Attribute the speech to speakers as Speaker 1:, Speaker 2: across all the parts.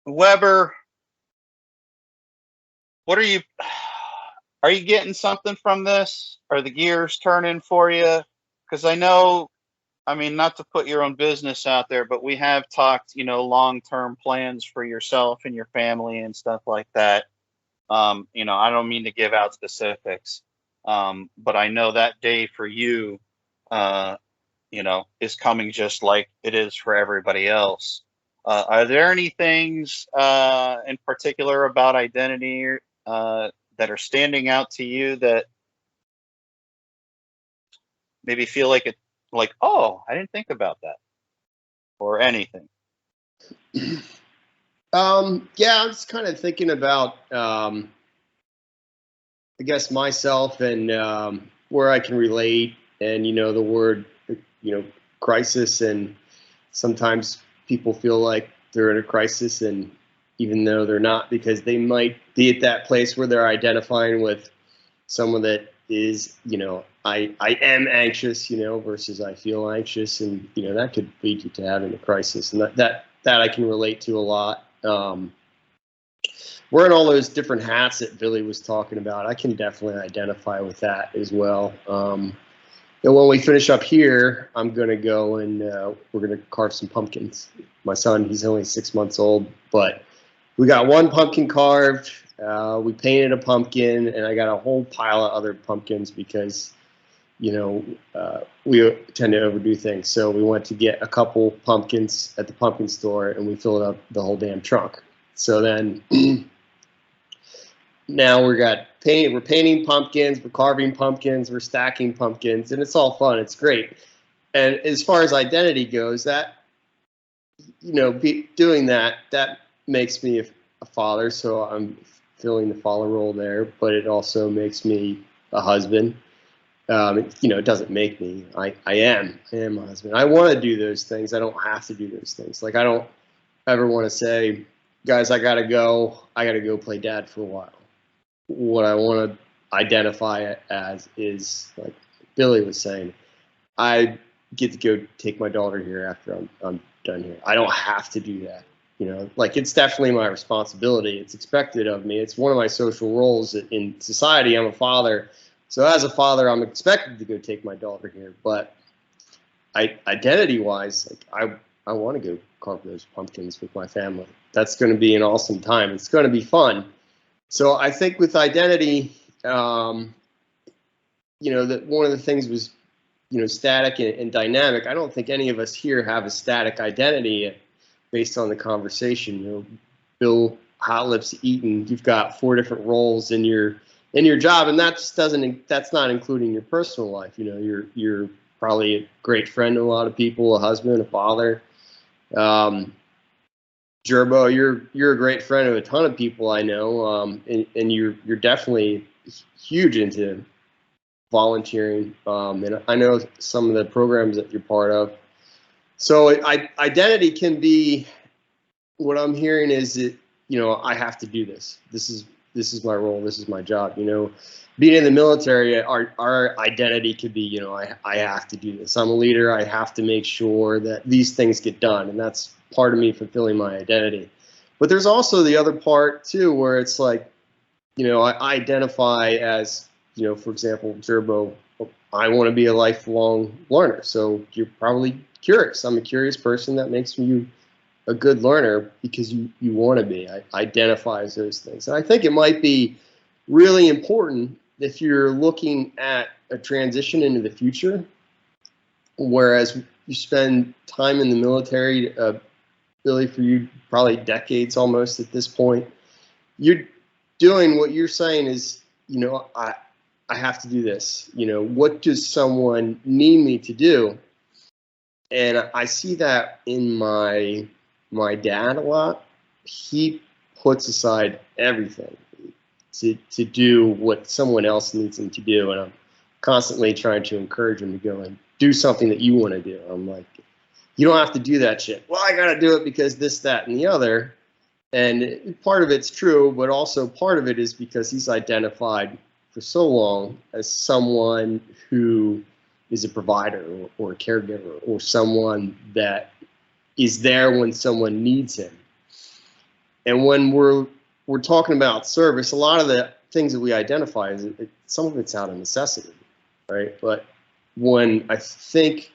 Speaker 1: Weber, what are you getting something from this? Are the gears turning for you? Because I know, I mean, not to put your own business out there, but we have talked, long-term plans for yourself and your family and stuff like that. I don't mean to give out specifics, but I know that day for you, uh, is coming just like it is for everybody else. Are there any things in particular about identity that are standing out to you that maybe feel like oh, I didn't think about that, or anything?
Speaker 2: Yeah, I was kind of thinking about, I guess, myself and where I can relate, and the word, crisis, and sometimes people feel like they're in a crisis, and even though they're not, because they might be at that place where they're identifying with someone that is, I am anxious, versus I feel anxious, and that could lead you to having a crisis, and that I can relate to a lot. Wearing all those different hats that Billy was talking about, I can definitely identify with that as well. And when we finish up here, I'm going to go and we're going to carve some pumpkins. My son, he's only 6 months old, but we got one pumpkin carved. We painted a pumpkin, and I got a whole pile of other pumpkins because, we tend to overdo things. So we went to get a couple pumpkins at the pumpkin store, and we filled up the whole damn trunk. So then now we're painting pumpkins, we're carving pumpkins, we're stacking pumpkins, and it's all fun. It's great. And as far as identity goes, that, doing that makes me a father. So I'm filling the father role there, but it also makes me a husband. It doesn't make me. I am a husband. I want to do those things. I don't have to do those things. Like, I don't ever want to say, guys, I gotta go play dad for a while. What I want to identify it as is, like Billy was saying, I get to go take my daughter here after I'm done here. I don't have to do that. Like, it's definitely my responsibility. It's expected of me. It's one of my social roles in society. I'm a father. So as a father, I'm expected to go take my daughter here. But identity-wise, like, I want to go carve those pumpkins with my family. That's going to be an awesome time. It's going to be fun. So I think with identity, that one of the things was, static and dynamic. I don't think any of us here have a static identity based on the conversation. Bill Hot Lips Eaton, you've got 4 different roles in your job, and that's not including your personal life. You're probably a great friend to a lot of people, a husband, a father. Gerbo, you're a great friend of a ton of people I know, and you're definitely huge into volunteering, and I know some of the programs that you're part of. So identity can be, what I'm hearing is that, I have to do this. This is my role. This is my job. Being in the military, our identity could be, I have to do this. I'm a leader. I have to make sure that these things get done, and that's part of me fulfilling my identity. But there's also the other part too, where it's like, I identify as, for example, Gerbo, I want to be a lifelong learner. So you're probably curious. I'm a curious person. That makes you a good learner because you want to be. I identify as those things. And I think it might be really important if you're looking at a transition into the future, whereas you spend time in the military, Billy, for you, probably decades almost at this point, you're doing what you're saying is, I have to do this. What does someone need me to do? And I see that in my dad a lot. He puts aside everything to do what someone else needs him to do, and I'm constantly trying to encourage him to go and do something that you want to do. I'm like, you don't have to do that shit. Well, I got to do it because this, that, and the other. And part of it's true, but also part of it is because he's identified for so long as someone who is a provider or a caregiver or someone that is there when someone needs him. And when we're talking about service, a lot of the things that we identify is some of it's out of necessity, right? But when I think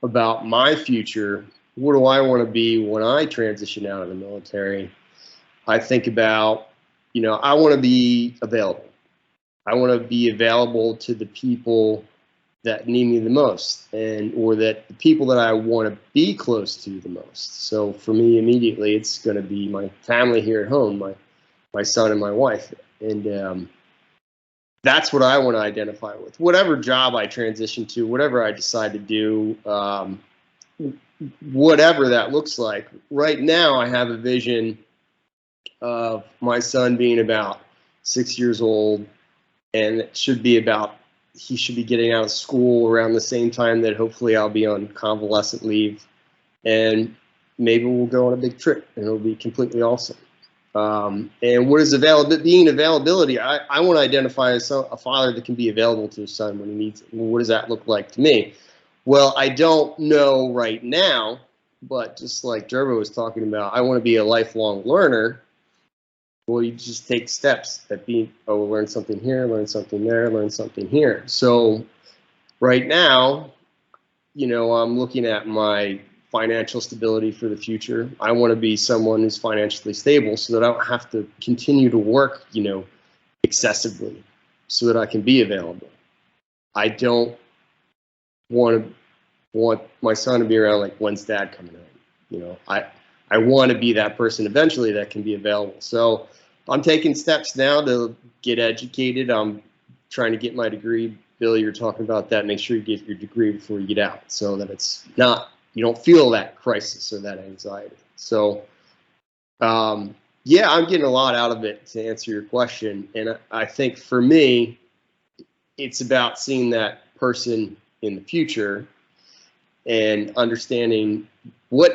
Speaker 2: about my future, what do I want to be when I transition out of the military? I think about, I want to be available. I want to be available to the people that need me the most, or that the people that I want to be close to the most. So for me, immediately, it's going to be my family here at home, my son and my wife, and that's what I want to identify with. Whatever job I transition to, whatever I decide to do, whatever that looks like. Right now, I have a vision of my son being about 6 years old, and it should be he should be getting out of school around the same time that hopefully I'll be on convalescent leave, and maybe we'll go on a big trip, and it'll be completely awesome. And what is being availability? I want to identify as a father that can be available to his son when he needs it. Well, what does that look like to me? Well, I don't know right now, but just like Jerbo was talking about, I want to be a lifelong learner. Well, you just take steps that learn something here, learn something there, learn something here. So right now, I'm looking at my financial stability for the future. I want to be someone who's financially stable so that I don't have to continue to work, excessively, so that I can be available. I don't want my son to be around like, when's dad coming home? I want to be that person eventually that can be available. So I'm taking steps now to get educated. I'm trying to get my degree. Bill, you're talking about that. Make sure you get your degree before you get out, so that you don't feel that crisis or that anxiety. So, yeah, I'm getting a lot out of it, to answer your question. And I think for me, it's about seeing that person in the future and understanding what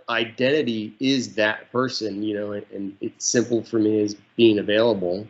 Speaker 2: identity is that person, and it's simple for me as being available.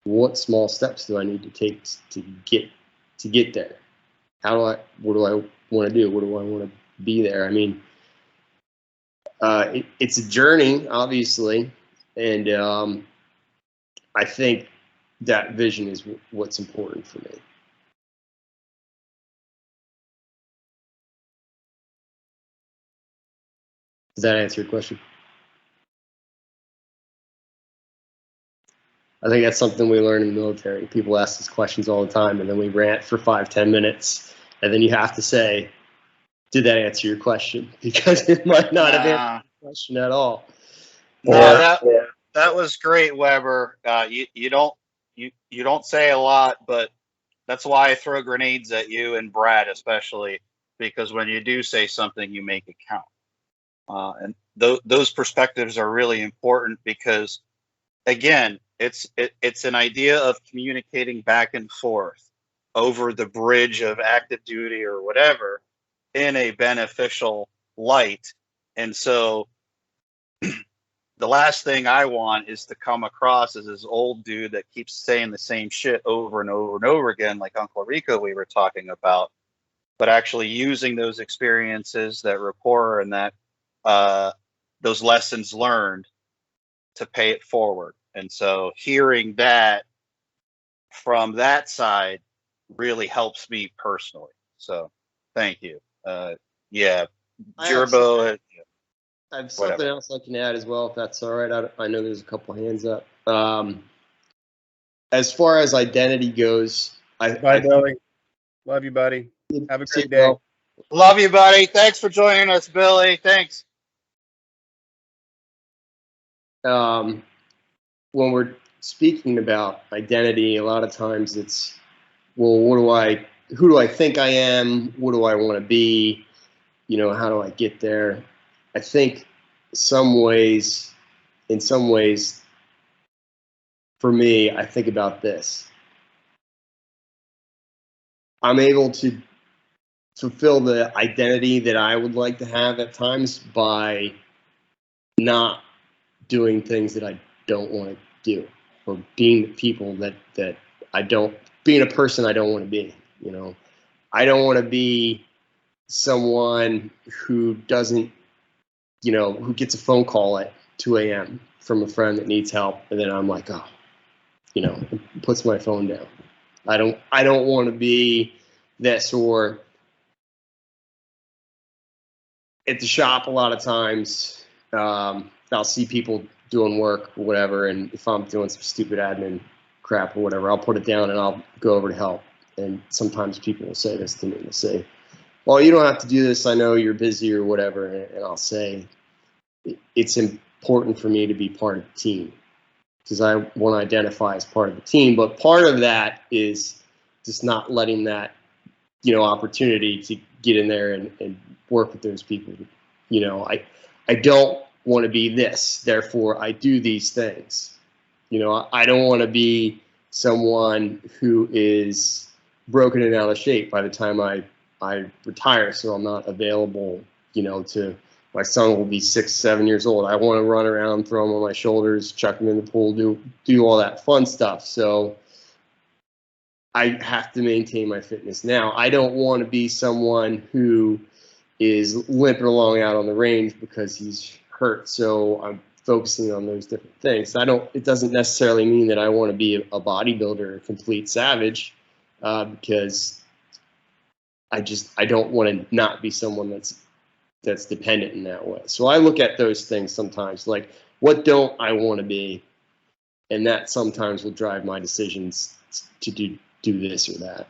Speaker 2: What small steps do I need to take to get there? What do I want to do? What do I want to be there? I mean, it's a journey, obviously, and I think that vision is what's important for me. Does that answer your question? I think that's something we learn in the military. People ask us questions all the time, and then we rant for 5-10 minutes, and then you have to say, did that answer your question? Because it might not have answered the question at all.
Speaker 1: No, that was great, Weber. You don't say a lot, but that's why I throw grenades at you and Brad especially, because when you do say something, you make it count. And those perspectives are really important because, again, it's an idea of communicating back and forth over the bridge of active duty or whatever in a beneficial light. And so the last thing I want is to come across as this old dude that keeps saying the same shit over and over and over again, like Uncle Rico we were talking about, but actually using those experiences, that rapport, and that those lessons learned to pay it forward. And so hearing that from that side really helps me personally. So thank you. Yeah, Jerbo.
Speaker 2: I have something else I can add as well, if that's all right. I know there's a couple hands up. As far as identity goes,
Speaker 3: Bye, Billy. Love you, buddy. Have a great day.
Speaker 2: Well.
Speaker 1: Love you, buddy. Thanks for joining us, Billy. Thanks.
Speaker 2: When we're speaking about identity, a lot of times it's, well, who do I think I am? What do I want to be? How do I get there? I think in some ways, for me, I think about this. I'm able to fulfill the identity that I would like to have at times by not doing things that I don't want to do, or being people that being a person I don't want to be. I don't want to be someone who doesn't, who gets a phone call at 2 a.m. from a friend that needs help, and then I'm like, oh, puts my phone down. I don't want to be this, or at the shop a lot of times. I'll see people doing work or whatever, and if I'm doing some stupid admin crap or whatever, I'll put it down and I'll go over to help. And sometimes people will say this to me. They'll say, well, you don't have to do this. I know you're busy or whatever. And I'll say, it's important for me to be part of the team because I want to identify as part of the team. But part of that is just not letting that, opportunity to get in there and work with those people. I don't want to be this, therefore I do these things. I don't want to be someone who is broken and out of shape by the time I retire, so I'm not available, to my son will be 6, 7 years old. I want to run around, throw him on my shoulders, chuck him in the pool, do all that fun stuff. So I have to maintain my fitness now. I don't want to be someone who is limping along out on the range because he's hurt. So I'm focusing on those different things. It doesn't necessarily mean that I want to be a bodybuilder, a complete savage, because I don't want to not be someone that's dependent in that way. So I look at those things sometimes, like what don't I want to be, and that sometimes will drive my decisions to do this or that.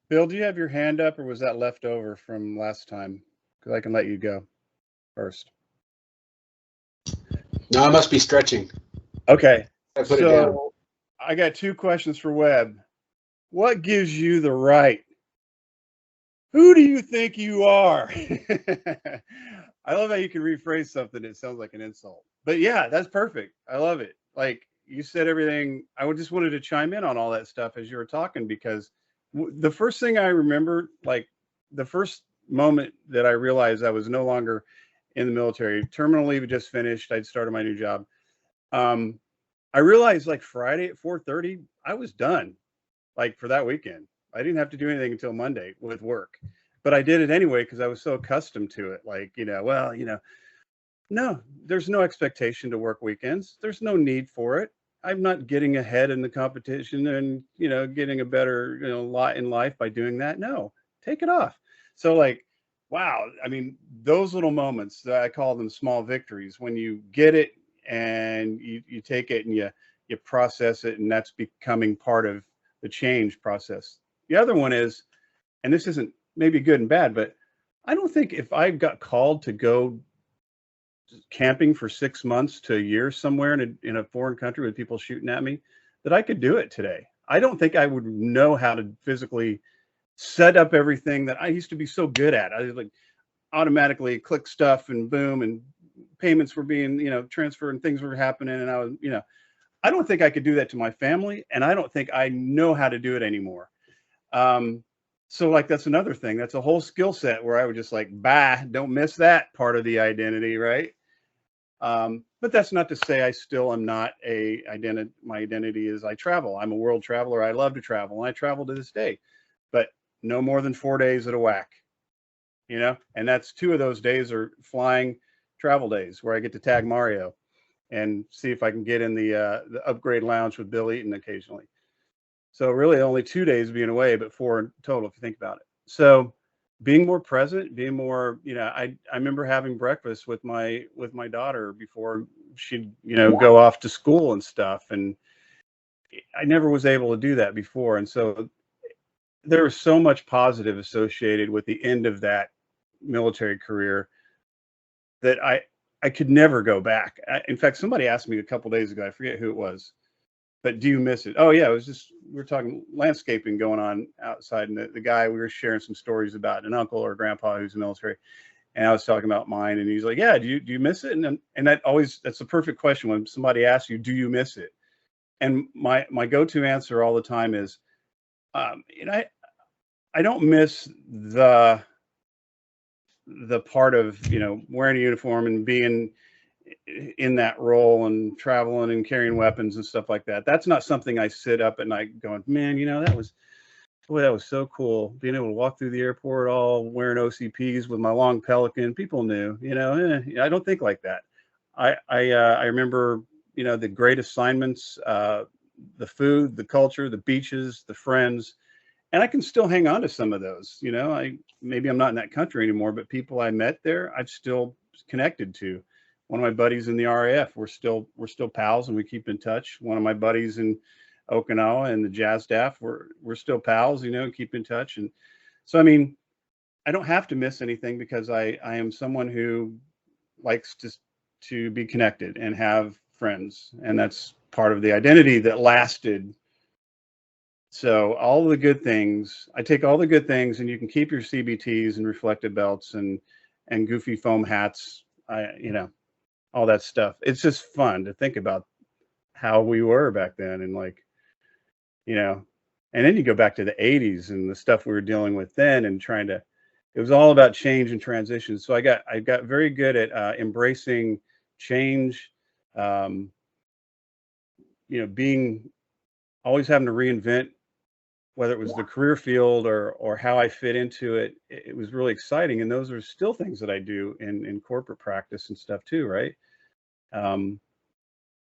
Speaker 3: Bill, do you have your hand up, or was that left over from last time? Because I can let you go first.
Speaker 4: No, I must be stretching.
Speaker 3: Okay.
Speaker 4: I put it down.
Speaker 3: I got 2 questions for Webb. What gives you the right? Who do you think you are? I love how you can rephrase something that sounds like an insult. But yeah, that's perfect. I love it. Like you said everything. I just wanted to chime in on all that stuff as you were talking, because the first thing I remember, like the first moment that I realized I was no longer in the military, terminal leave had just finished. I'd started my new job. I realized like Friday at 4:30, I was done. Like for that weekend, I didn't have to do anything until Monday with work, but I did it anyway because I was so accustomed to it. Like, no, there's no expectation to work weekends. There's no need for it. I'm not getting ahead in the competition and, getting a better, lot in life by doing that. No, take it off. So like, wow. I mean, those little moments, I call them small victories, when you get it and you take it and you process it, and that's becoming part of the change process. The other one is, and this isn't maybe good and bad, but I don't think if I got called to go camping for 6 months to a year somewhere in a foreign country with people shooting at me, that I could do it today. I don't think I would know how to physically set up everything that I used to be so good at. I was like automatically click stuff and boom, and payments were being, transferred and things were happening. And I was, I don't think I could do that to my family. And I don't think I know how to do it anymore. So like, that's another thing. That's a whole skill set where I would just like, don't miss that part of the identity. Right. But that's not to say I still am not my identity is I travel. I'm a world traveler. I love to travel, and I travel to this day, but no more than 4 days at a whack, and that's 2 of those days are flying travel days where I get to tag Mario and see if I can get in the upgrade lounge with Bill Eaton occasionally. So really only 2 days being away, but 4 in total if you think about it. So being more present, being more, I remember having breakfast with my daughter before she'd, go off to school and stuff. And I never was able to do that before. And so there was so much positive associated with the end of that military career that I could never go back. In fact, somebody asked me a couple days ago, I forget who it was, but do you miss it? Oh yeah, it was just, we were talking landscaping going on outside, and the guy, we were sharing some stories about an uncle or grandpa who's in the military, and I was talking about mine, and he's like, yeah, do you miss it? And that's the perfect question when somebody asks you, do you miss it? And my go-to answer all the time is, I don't miss the part of, wearing a uniform and being in that role and traveling and carrying weapons and stuff like that. That's not something I sit up at night going, man, Boy, that was so cool. Being able to walk through the airport all wearing OCPs with my long Pelican. People knew, I don't think like that. I remember, the great assignments, the food, the culture, the beaches, the friends, and I can still hang on to some of those. Maybe I'm not in that country anymore, but people I met there, I've still connected to. One of my buddies in the RAF, we're still pals and we keep in touch. One of my buddies in Okinawa and the jazz staff, we're still pals, and keep in touch. And so, I mean, I don't have to miss anything because I am someone who likes to be connected and have friends, and that's part of the identity that lasted. So all the good things, I take all the good things, and you can keep your CBTs and reflective belts and goofy foam hats, all that stuff. It's just fun to think about how we were back then, and and then you go back to the 80s and the stuff we were dealing with then, and it was all about change and transition. So I got very good at embracing change, being always having to reinvent, whether it was the career field or how I fit into it. It was really exciting. And those are still things that I do in corporate practice and stuff too, right?